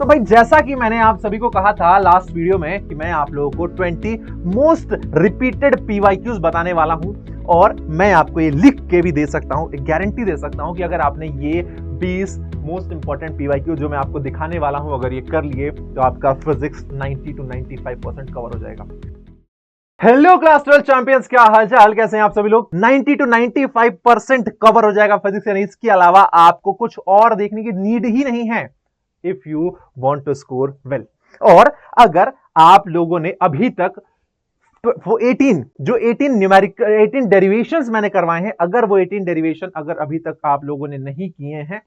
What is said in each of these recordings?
तो भाई जैसा कि मैंने आप सभी को कहा था लास्ट वीडियो में कि मैं आप लोगों को 20 मोस्ट रिपीटेड पीवाईक्यूज बताने वाला हूं और मैं आपको ये लिख के भी दे सकता हूं, एक गारंटी दे सकता हूं कि अगर आपने ये 20 मोस्ट इंपॉर्टेंट पीवाईक्यू जो मैं आपको दिखाने वाला हूं अगर ये कर लिए तो आपका फिजिक्स 90 to 95% कवर हो जाएगा। हेलो क्लास 12 चैंपियंस, क्या हालचाल, कैसे हैं आप सभी लोग। 90 to 95% कवर हो जाएगा फिजिक्स, यानी इसके अलावा आपको कुछ और देखने की नीड ही नहीं है if you want to score well. और अगर आप लोगों ने अभी तक वो 18 न्यूमेरिकल 18 डेरिवेशंस मैंने करवाए हैं, अगर वो 18 डेरिवेशन अगर अभी तक आप लोगों ने नहीं किए हैं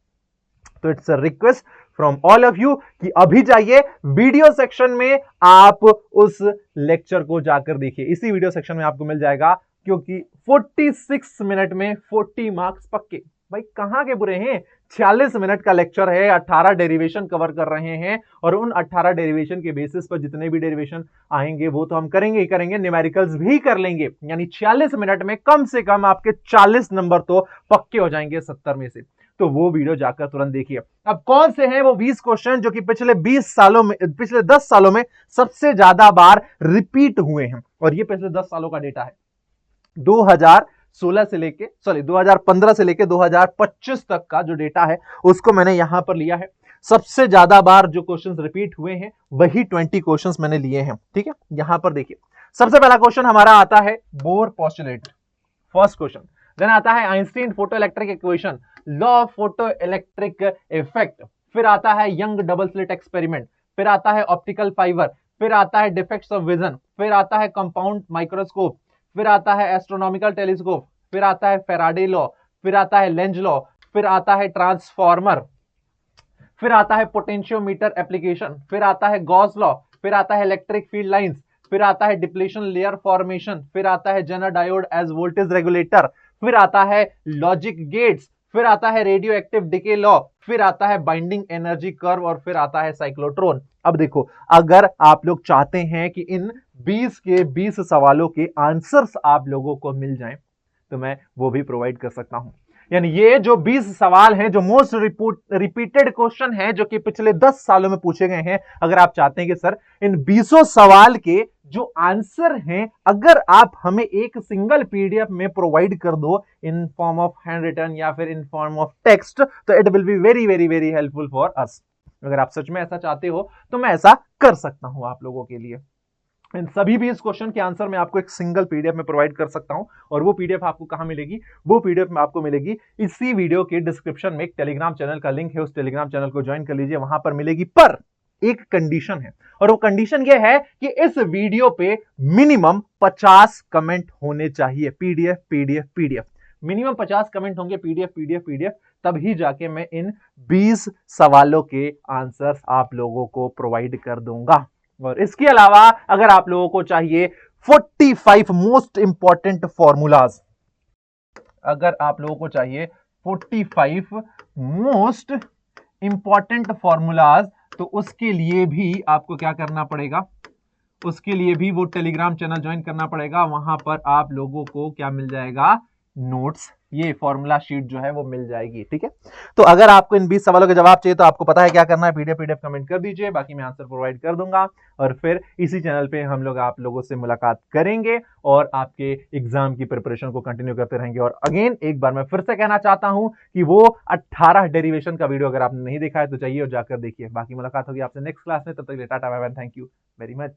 तो it's a request from all of you कि अभी जाइए वीडियो सेक्शन में, आप उस लेक्चर को जाकर देखिए। इसी वीडियो सेक्शन में आपको मिल जाएगा, क्योंकि 46 मिनट में 40 मार्क्स पक्के। भाई कहां के बुरे हैं, 46 मिनट का लेक्चर है, 18 डेरिवेशन कवर कर रहे हैं और उन 18 डेरिवेशन के बेसिस पर जितने भी डेरिवेशन आएंगे वो तो हम करेंगे ही करेंगे, न्यूमेरिकल्स भी कर लेंगे। यानी 46 मिनट में कम से कम आपके 40 नंबर तो पक्के हो जाएंगे 70 में से। तो वो वीडियो जाकर तुरंत देखिए। अब कौन से हैं वो 20 क्वेश्चन जो कि पिछले 10 सालों में सबसे ज्यादा बार रिपीट हुए हैं, और ये पिछले 10 सालों का डेटा है। 2015 से लेके 2025 तक का जो डेटा है उसको मैंने यहां पर लिया है। सबसे ज्यादा बार जो क्वेश्चंस रिपीट हुए हैं वही 20 क्वेश्चंस मैंने लिए हैं। ठीक है, यहां पर देखिए सबसे पहला क्वेश्चन हमारा आता है Bohr postulate, first question. Then आता है Einstein photo electric equation, law of photo electric effect, फिर आता है यंग डबल स्लिट एक्सपेरिमेंट, फिर आता है ऑप्टिकल फाइबर, फिर आता है डिफेक्ट्स ऑफ विजन, फिर आता है कंपाउंड माइक्रोस्कोप, फिर आता है एस्ट्रोनॉमिकल टेलीस्कोप, फिर आता है फेराडे लॉ, फिर आता है लेंज लॉ, फिर आता है ट्रांसफॉर्मर, फिर आता है पोटेंशियोमीटर एप्लीकेशन, फिर आता है गॉस लॉ, फिर आता है इलेक्ट्रिक फील्ड लाइंस, फिर आता है डिप्लीशन लेयर फॉर्मेशन, फिर आता है Zener diode as voltage regulator, फिर आता है लॉजिक गेट्स, फिर आता है रेडियो एक्टिव डिके लॉ, फिर आता है बाइंडिंग एनर्जी कर्व और फिर आता है साइक्लोट्रॉन। अब देखो, अगर आप लोग चाहते हैं कि इन 20 के 20 सवालों के आंसर्स आप लोगों को मिल जाएं तो मैं वो भी प्रोवाइड कर सकता हूं। यानी ये जो 20 सवाल हैं, जो मोस्ट रिपीटेड क्वेश्चन हैं जो कि पिछले 10 सालों में पूछे गए हैं, अगर आप चाहते हैं कि सर इन 20 सवाल के जो आंसर हैं अगर आप हमें एक सिंगल पीडीएफ में प्रोवाइड कर दो in form of hand written या फिर इन फॉर्म ऑफ टेक्स्ट, तो it will be very very very helpful for us. अगर आप सच में ऐसा चाहते हो तो मैं ऐसा कर सकता हूं आप लोगों के लिए। इन सभी 20 क्वेश्चन के आंसर मैं आपको एक सिंगल पीडीएफ में प्रोवाइड कर सकता हूं, और वो पीडीएफ आपको कहां मिलेगी, वो पीडीएफ में आपको मिलेगी इसी वीडियो के डिस्क्रिप्शन में। एक टेलीग्राम चैनल का लिंक है, उस टेलीग्राम चैनल को ज्वाइन कर लीजिए, वहां पर मिलेगी। पर एक कंडीशन है, और वो कंडीशन ये है कि इस वीडियो पे मिनिमम 50 कमेंट होने चाहिए। PDF PDF PDF, minimum 50 comment होंगे, पीडीएफ पीडीएफ पीडीएफ, तभी जाके मैं इन 20 सवालों के आंसर्स आप लोगों को प्रोवाइड कर दूंगा। और इसके अलावा अगर आप लोगों को चाहिए 45 मोस्ट इंपॉर्टेंट फॉर्मूलाज, अगर आप लोगों को चाहिए 45 मोस्ट इंपॉर्टेंट फॉर्मूलाज, तो उसके लिए भी आपको क्या करना पड़ेगा, उसके लिए भी वो टेलीग्राम चैनल ज्वाइन करना पड़ेगा। वहां पर आप लोगों को क्या मिल जाएगा, नोट्स, ये फॉर्मूला शीट जो है वो मिल जाएगी। ठीक है, तो अगर आपको इन 20 सवालों के जवाब चाहिए तो आपको पता है क्या करना है, पीडीएफ पीडीएफ कमेंट कर दीजिए, बाकी मैं आंसर प्रोवाइड कर दूंगा। और फिर इसी चैनल पे हम लोग आप लोगों से मुलाकात करेंगे और आपके एग्जाम की प्रिपरेशन को कंटिन्यू करते रहेंगे। और अगेन एक बार मैं फिर से कहना चाहता हूं कि वो 18 डेरिवेशन का वीडियो अगर आपने नहीं देखा है तो चाहिए और जाकर देखिए। बाकी मुलाकात होगी आपसे नेक्स्ट क्लास में, तब तक tata bye bye, thank you very much.